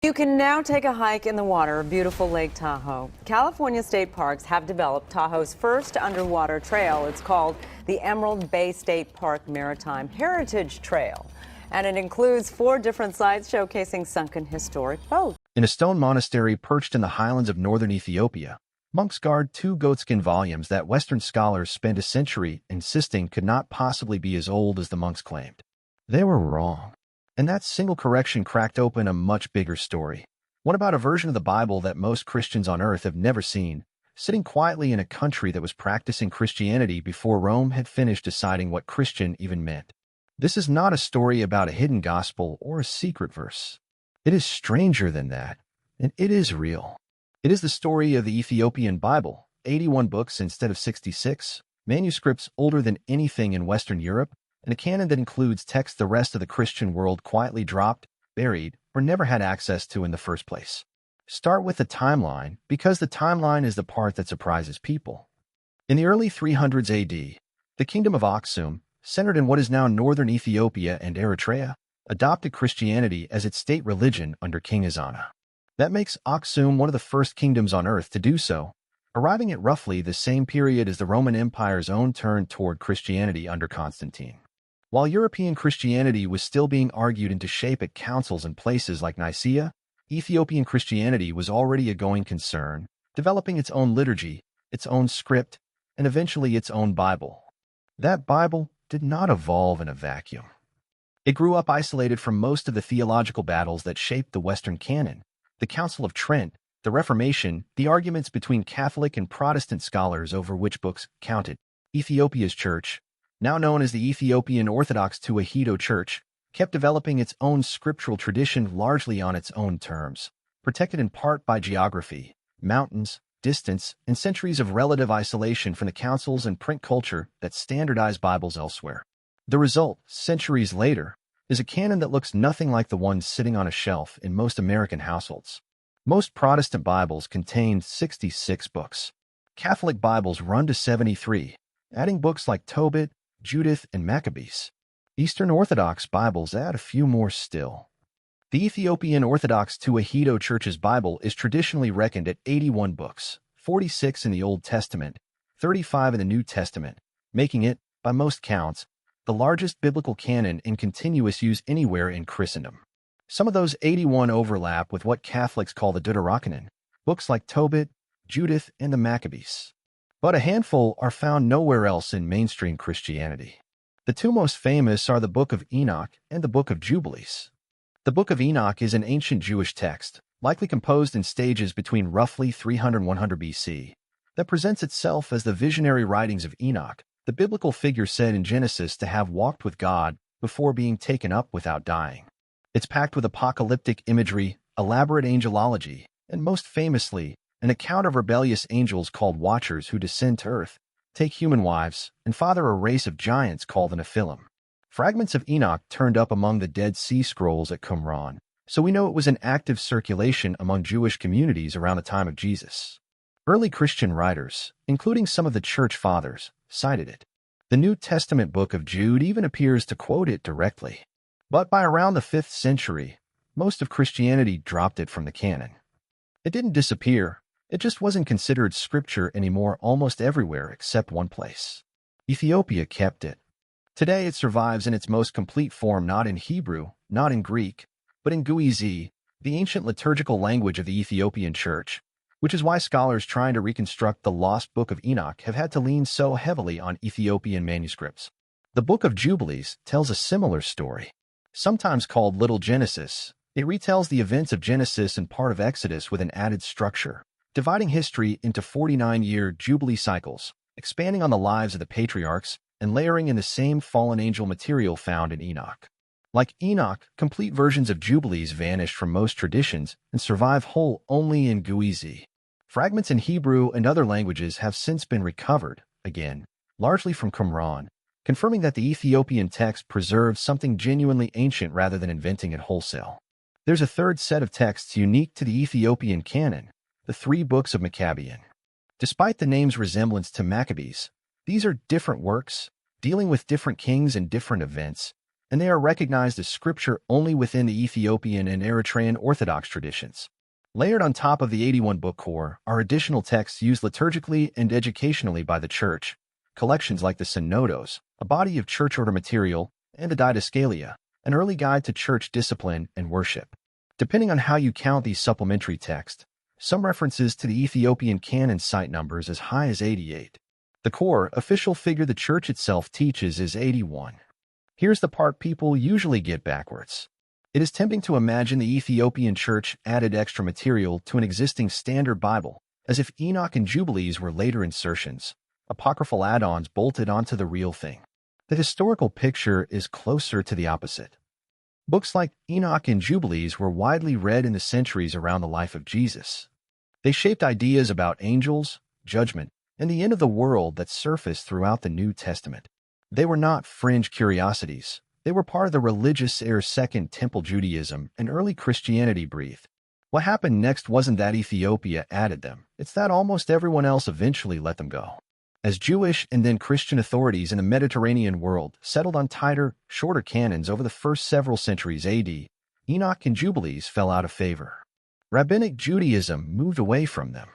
You can now take a hike in the water of beautiful Lake Tahoe. California state parks have developed Tahoe's first underwater trail. It's called the Emerald Bay State Park Maritime Heritage Trail, and it includes 4 different sites showcasing sunken historic boats. In a stone monastery perched in the highlands of northern Ethiopia, monks guard 2 goatskin volumes that Western scholars spent a century insisting could not possibly be as old as the monks claimed. They were wrong. And that single correction cracked open a much bigger story. One about a version of the Bible that most Christians on earth have never seen, sitting quietly in a country that was practicing Christianity before Rome had finished deciding what Christian even meant. This is not a story about a hidden gospel or a secret verse. It is stranger than that, and it is real. It is the story of the Ethiopian Bible, 81 books instead of 66, manuscripts older than anything in Western Europe, and a canon that includes texts the rest of the Christian world quietly dropped, buried, or never had access to in the first place. Start with the timeline, because the timeline is the part that surprises people. In the early 300s AD, the kingdom of Aksum, centered in what is now northern Ethiopia and Eritrea, adopted Christianity as its state religion under King Ezana. That makes Aksum one of the first kingdoms on earth to do so, arriving at roughly the same period as the Roman Empire's own turn toward Christianity under Constantine. While European Christianity was still being argued into shape at councils and places like Nicaea, Ethiopian Christianity was already a going concern, developing its own liturgy, its own script, and eventually its own Bible. That Bible did not evolve in a vacuum. It grew up isolated from most of the theological battles that shaped the Western canon, the Council of Trent, the Reformation, the arguments between Catholic and Protestant scholars over which books counted. Ethiopia's church, now known as the Ethiopian Orthodox Tewahedo Church, kept developing its own scriptural tradition largely on its own terms, protected in part by geography, mountains, distance, and centuries of relative isolation from the councils and print culture that standardized Bibles elsewhere. The result, centuries later, is a canon that looks nothing like the one sitting on a shelf in most American households. Most Protestant Bibles contain 66 books. Catholic Bibles run to 73, adding books like Tobit, Judith, and Maccabees. Eastern Orthodox Bibles add a few more still. The Ethiopian Orthodox Tewahedo Church's Bible is traditionally reckoned at 81 books, 46 in the Old Testament, 35 in the New Testament, making it, by most counts, the largest biblical canon in continuous use anywhere in Christendom. Some of those 81 overlap with what Catholics call the Deuterocanon, books like Tobit, Judith, and the Maccabees. But a handful are found nowhere else in mainstream Christianity. The 2 most famous are the Book of Enoch and the Book of Jubilees. The Book of Enoch is an ancient Jewish text, likely composed in stages between roughly 300 and 100 BC, that presents itself as the visionary writings of Enoch, the biblical figure said in Genesis to have walked with God before being taken up without dying. It's packed with apocalyptic imagery, elaborate angelology, and most famously, an account of rebellious angels called Watchers who descend to earth, take human wives, and father a race of giants called the Nephilim. Fragments of Enoch turned up among the Dead Sea Scrolls at Qumran, so we know it was in active circulation among Jewish communities around the time of Jesus. Early Christian writers, including some of the Church Fathers, cited it. The New Testament book of Jude even appears to quote it directly. But by around the 5th century, most of Christianity dropped it from the canon. It didn't disappear. It just wasn't considered scripture anymore almost everywhere except one place. Ethiopia kept it. Today it survives in its most complete form not in Hebrew, not in Greek, but in Ge'ez, the ancient liturgical language of the Ethiopian Church, which is why scholars trying to reconstruct the lost Book of Enoch have had to lean so heavily on Ethiopian manuscripts. The Book of Jubilees tells a similar story. Sometimes called Little Genesis, it retells the events of Genesis and part of Exodus with an added structure, dividing history into 49-year Jubilee cycles, expanding on the lives of the patriarchs, and layering in the same fallen angel material found in Enoch. Like Enoch, complete versions of Jubilees vanished from most traditions and survive whole only in Ge'ez. Fragments in Hebrew and other languages have since been recovered, again, largely from Qumran, confirming that the Ethiopian text preserves something genuinely ancient rather than inventing it wholesale. There's a third set of texts unique to the Ethiopian canon, the 3 books of Maccabean. Despite the name's resemblance to Maccabees, these are different works, dealing with different kings and different events, and they are recognized as scripture only within the Ethiopian and Eritrean Orthodox traditions. Layered on top of the 81-book core are additional texts used liturgically and educationally by the Church, collections like the Synodos, a body of church order material, and the Didascalia, an early guide to church discipline and worship. Depending on how you count these supplementary texts, some references to the Ethiopian canon cite numbers as high as 88. The core, official figure the Church itself teaches is 81. Here's the part people usually get backwards. It is tempting to imagine the Ethiopian Church added extra material to an existing standard Bible, as if Enoch and Jubilees were later insertions, apocryphal add-ons bolted onto the real thing. The historical picture is closer to the opposite. Books like Enoch and Jubilees were widely read in the centuries around the life of Jesus. They shaped ideas about angels, judgment, and the end of the world that surfaced throughout the New Testament. They were not fringe curiosities. They were part of the religious era Second Temple Judaism and early Christianity breathed. What happened next wasn't that Ethiopia added them. It's that almost everyone else eventually let them go. As Jewish and then Christian authorities in the Mediterranean world settled on tighter, shorter canons over the first several centuries AD, Enoch and Jubilees fell out of favor. Rabbinic Judaism moved away from them.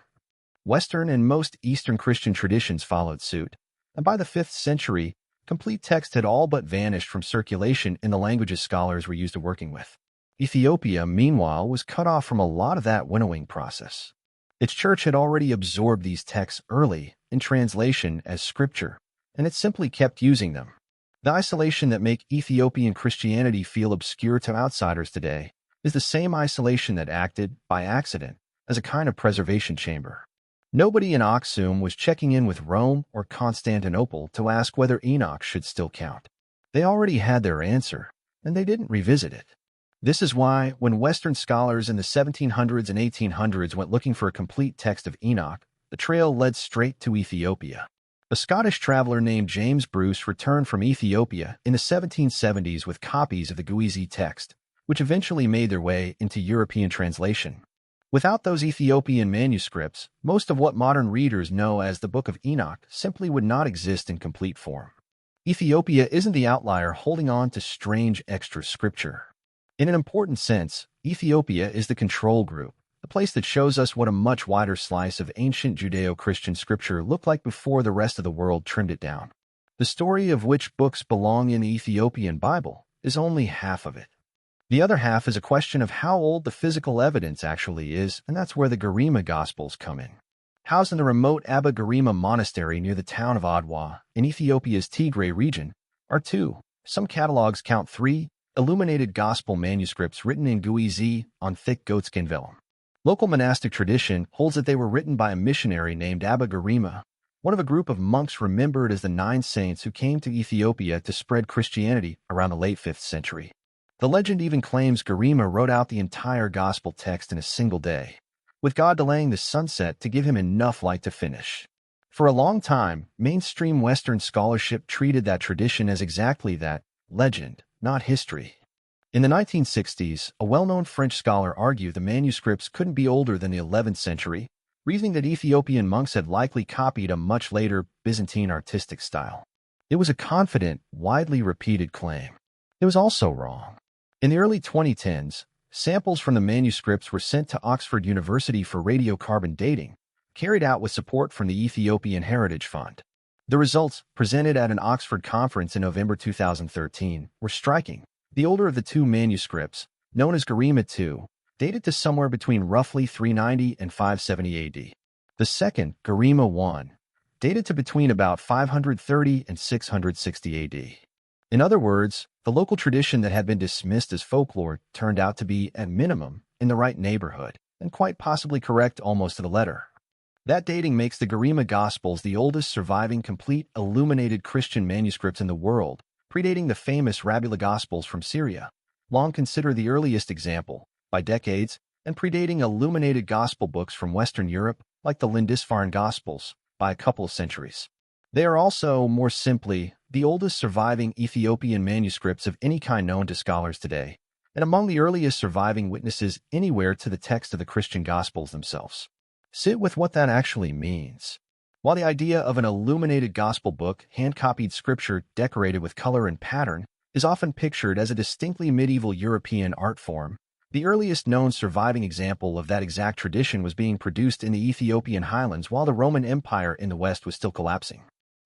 Western and most Eastern Christian traditions followed suit, and by the 5th century, complete text had all but vanished from circulation in the languages scholars were used to working with. Ethiopia, meanwhile, was cut off from a lot of that winnowing process. Its church had already absorbed these texts early in translation as scripture, and it simply kept using them. The isolation that make Ethiopian Christianity feel obscure to outsiders today is the same isolation that acted, by accident, as a kind of preservation chamber. Nobody in Aksum was checking in with Rome or Constantinople to ask whether Enoch should still count. They already had their answer, and they didn't revisit it. This is why, when Western scholars in the 1700s and 1800s went looking for a complete text of Enoch, the trail led straight to Ethiopia. A Scottish traveler named James Bruce returned from Ethiopia in the 1770s with copies of the Ge'ezi text, which eventually made their way into European translation. Without those Ethiopian manuscripts, most of what modern readers know as the Book of Enoch simply would not exist in complete form. Ethiopia isn't the outlier holding on to strange extra scripture. In an important sense, Ethiopia is the control group, the place that shows us what a much wider slice of ancient Judeo-Christian scripture looked like before the rest of the world trimmed it down. The story of which books belong in the Ethiopian Bible is only half of it. The other half is a question of how old the physical evidence actually is, and that's where the Garima Gospels come in. Housed in the remote Abba Garima Monastery near the town of Adwa, in Ethiopia's Tigray region, are some catalogs count 3, illuminated gospel manuscripts written in Ge'ezi on thick goatskin vellum. Local monastic tradition holds that they were written by a missionary named Abba Garima, one of a group of monks remembered as the 9 saints who came to Ethiopia to spread Christianity around the late 5th century. The legend even claims Garima wrote out the entire gospel text in a single day, with God delaying the sunset to give him enough light to finish. For a long time, mainstream Western scholarship treated that tradition as exactly that, legend, not history. In the 1960s, a well-known French scholar argued the manuscripts couldn't be older than the 11th century, reasoning that Ethiopian monks had likely copied a much later Byzantine artistic style. It was a confident, widely repeated claim. It was also wrong. In the early 2010s, samples from the manuscripts were sent to Oxford University for radiocarbon dating, carried out with support from the Ethiopian Heritage Fund. The results, presented at an Oxford conference in November 2013, were striking. The older of the 2 manuscripts, known as Garima II, dated to somewhere between roughly 390 and 570 AD. The second, Garima I, dated to between about 530 and 660 AD. In other words, the local tradition that had been dismissed as folklore turned out to be, at minimum, in the right neighborhood, and quite possibly correct almost to the letter. That dating makes the Garima Gospels the oldest surviving complete illuminated Christian manuscripts in the world, predating the famous Rabbula Gospels from Syria, long considered the earliest example, by decades, and predating illuminated gospel books from Western Europe, like the Lindisfarne Gospels, by a couple of centuries. They are also, more simply, the oldest surviving Ethiopian manuscripts of any kind known to scholars today, and among the earliest surviving witnesses anywhere to the text of the Christian Gospels themselves. Sit with what that actually means. While the idea of an illuminated gospel book, hand-copied scripture decorated with color and pattern, is often pictured as a distinctly medieval European art form. The earliest known surviving example of that exact tradition was being produced in the Ethiopian highlands while the Roman Empire in the west was still collapsing.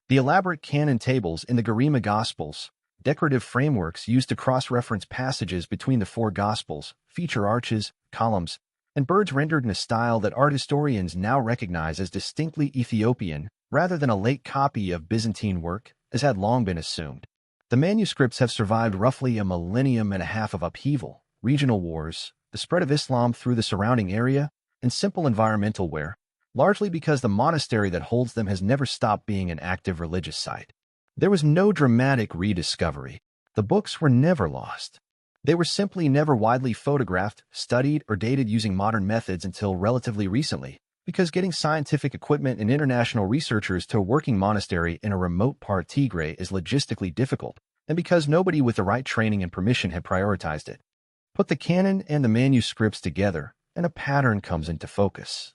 The elaborate canon tables in the Garima Gospels, decorative frameworks used to cross-reference passages between the four Gospels, feature arches, columns, and birds rendered in a style that art historians now recognize as distinctly Ethiopian rather than a late copy of Byzantine work, as had long been assumed. The manuscripts have survived roughly a millennium and a half of upheaval, regional wars, the spread of Islam through the surrounding area, and simple environmental wear, largely because the monastery that holds them has never stopped being an active religious site. There was no dramatic rediscovery. The books were never lost. They were simply never widely photographed, studied, or dated using modern methods until relatively recently, because getting scientific equipment and international researchers to a working monastery in a remote part Tigray is logistically difficult, and because nobody with the right training and permission had prioritized it. Put the canon and the manuscripts together, and a pattern comes into focus.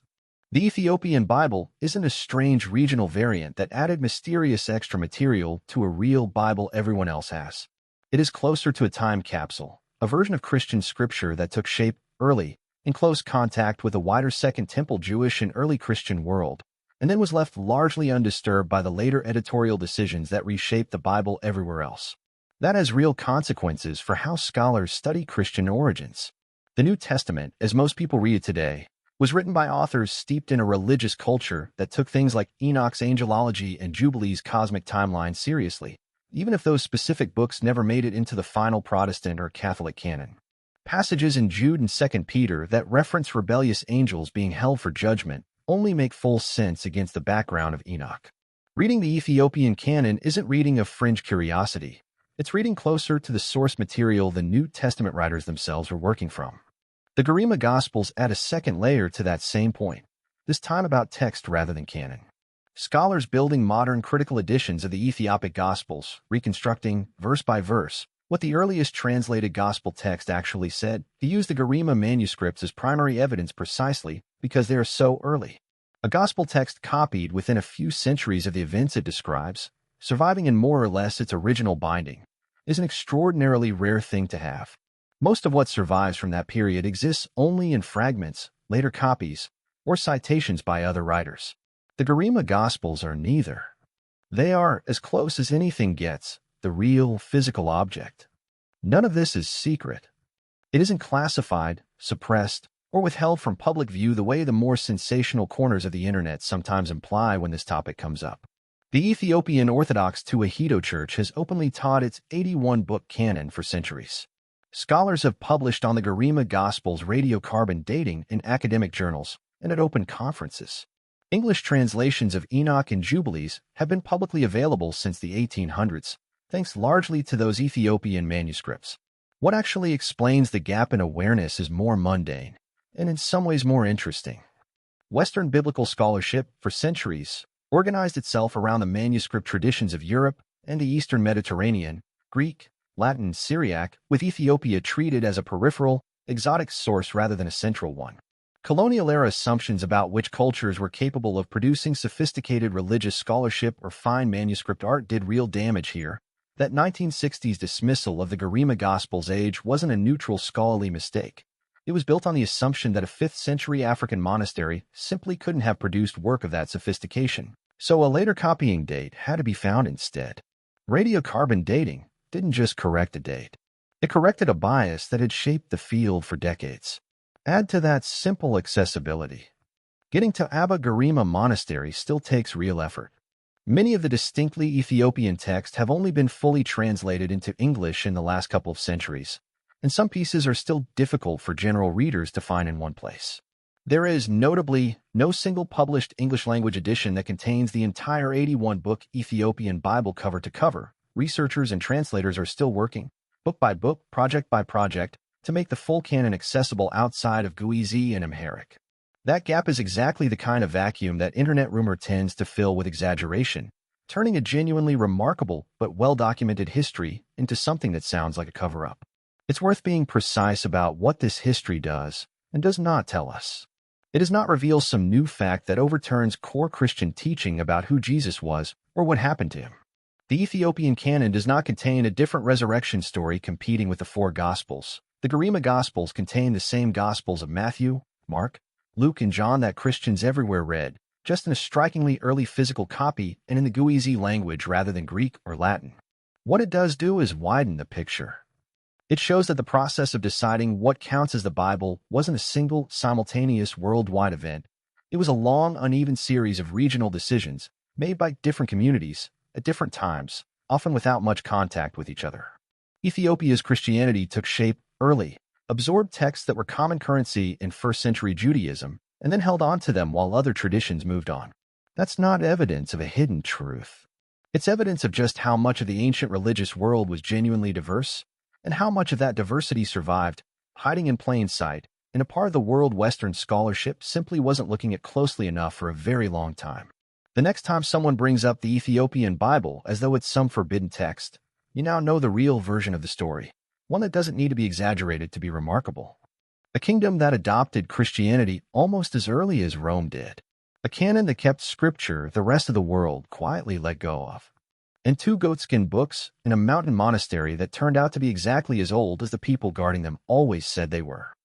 The Ethiopian Bible isn't a strange regional variant that added mysterious extra material to a real Bible everyone else has. It is closer to a time capsule, a version of Christian scripture that took shape early, in close contact with a wider Second Temple Jewish and early Christian world, and then was left largely undisturbed by the later editorial decisions that reshaped the Bible everywhere else. That has real consequences for how scholars study Christian origins. The New Testament, as most people read it today, was written by authors steeped in a religious culture that took things like Enoch's angelology and Jubilee's cosmic timeline seriously, even if those specific books never made it into the final Protestant or Catholic canon. Passages in Jude and 2 Peter that reference rebellious angels being held for judgment only make full sense against the background of Enoch. Reading the Ethiopian canon isn't reading a fringe curiosity. It's reading closer to the source material the New Testament writers themselves were working from. The Garima Gospels add a second layer to that same point, this time about text rather than canon. Scholars building modern critical editions of the Ethiopic Gospels, reconstructing, verse by verse, what the earliest translated gospel text actually said, to use the Garima manuscripts as primary evidence precisely because they are so early. A gospel text copied within a few centuries of the events it describes, surviving in more or less its original binding, is an extraordinarily rare thing to have. Most of what survives from that period exists only in fragments, later copies, or citations by other writers. The Garima Gospels are neither. They are, as close as anything gets, the real physical object. None of this is secret. It isn't classified, suppressed, or withheld from public view the way the more sensational corners of the internet sometimes imply when this topic comes up. The Ethiopian Orthodox Tewahedo Church has openly taught its 81-book canon for centuries. Scholars have published on the Garima Gospels radiocarbon dating in academic journals and at open conferences. English translations of Enoch and Jubilees have been publicly available since the 1800s, thanks largely to those Ethiopian manuscripts. What actually explains the gap in awareness is more mundane, and in some ways more interesting. Western biblical scholarship, for centuries, organized itself around the manuscript traditions of Europe and the Eastern Mediterranean, Greek, Latin, Syriac, with Ethiopia treated as a peripheral, exotic source rather than a central one. Colonial-era assumptions about which cultures were capable of producing sophisticated religious scholarship or fine manuscript art did real damage here. That 1960s dismissal of the Garima Gospels age wasn't a neutral scholarly mistake. It was built on the assumption that a 5th-century African monastery simply couldn't have produced work of that sophistication, so a later copying date had to be found instead. Radiocarbon dating didn't just correct a date. It corrected a bias that had shaped the field for decades. Add to that simple accessibility. Getting to Abba Garima Monastery still takes real effort. Many of the distinctly Ethiopian texts have only been fully translated into English in the last couple of centuries, and some pieces are still difficult for general readers to find in one place. There is, notably, no single published English-language edition that contains the entire 81-book Ethiopian Bible cover to cover. Researchers and translators are still working, book by book, project by project, to make the full canon accessible outside of Guizi and Amharic. That gap is exactly the kind of vacuum that internet rumor tends to fill with exaggeration, turning a genuinely remarkable but well-documented history into something that sounds like a cover-up. It's worth being precise about what this history does and does not tell us. It does not reveal some new fact that overturns core Christian teaching about who Jesus was or what happened to him. The Ethiopian canon does not contain a different resurrection story competing with the four Gospels. The Garima Gospels contain the same Gospels of Matthew, Mark, Luke, and John that Christians everywhere read, just in a strikingly early physical copy and in the Guizi language rather than Greek or Latin. What it does do is widen the picture. It shows that the process of deciding what counts as the Bible wasn't a single, simultaneous worldwide event. It was a long, uneven series of regional decisions made by different communities at different times, often without much contact with each other. Ethiopia's Christianity took shape early, absorbed texts that were common currency in first-century Judaism, and then held on to them while other traditions moved on. That's not evidence of a hidden truth. It's evidence of just how much of the ancient religious world was genuinely diverse, and how much of that diversity survived, hiding in plain sight, in a part of the world Western scholarship simply wasn't looking at closely enough for a very long time. The next time someone brings up the Ethiopian Bible as though it's some forbidden text, you now know the real version of the story, one that doesn't need to be exaggerated to be remarkable. A kingdom that adopted Christianity almost as early as Rome did. A canon that kept scripture the rest of the world quietly let go of. And two goatskin books in a mountain monastery that turned out to be exactly as old as the people guarding them always said they were.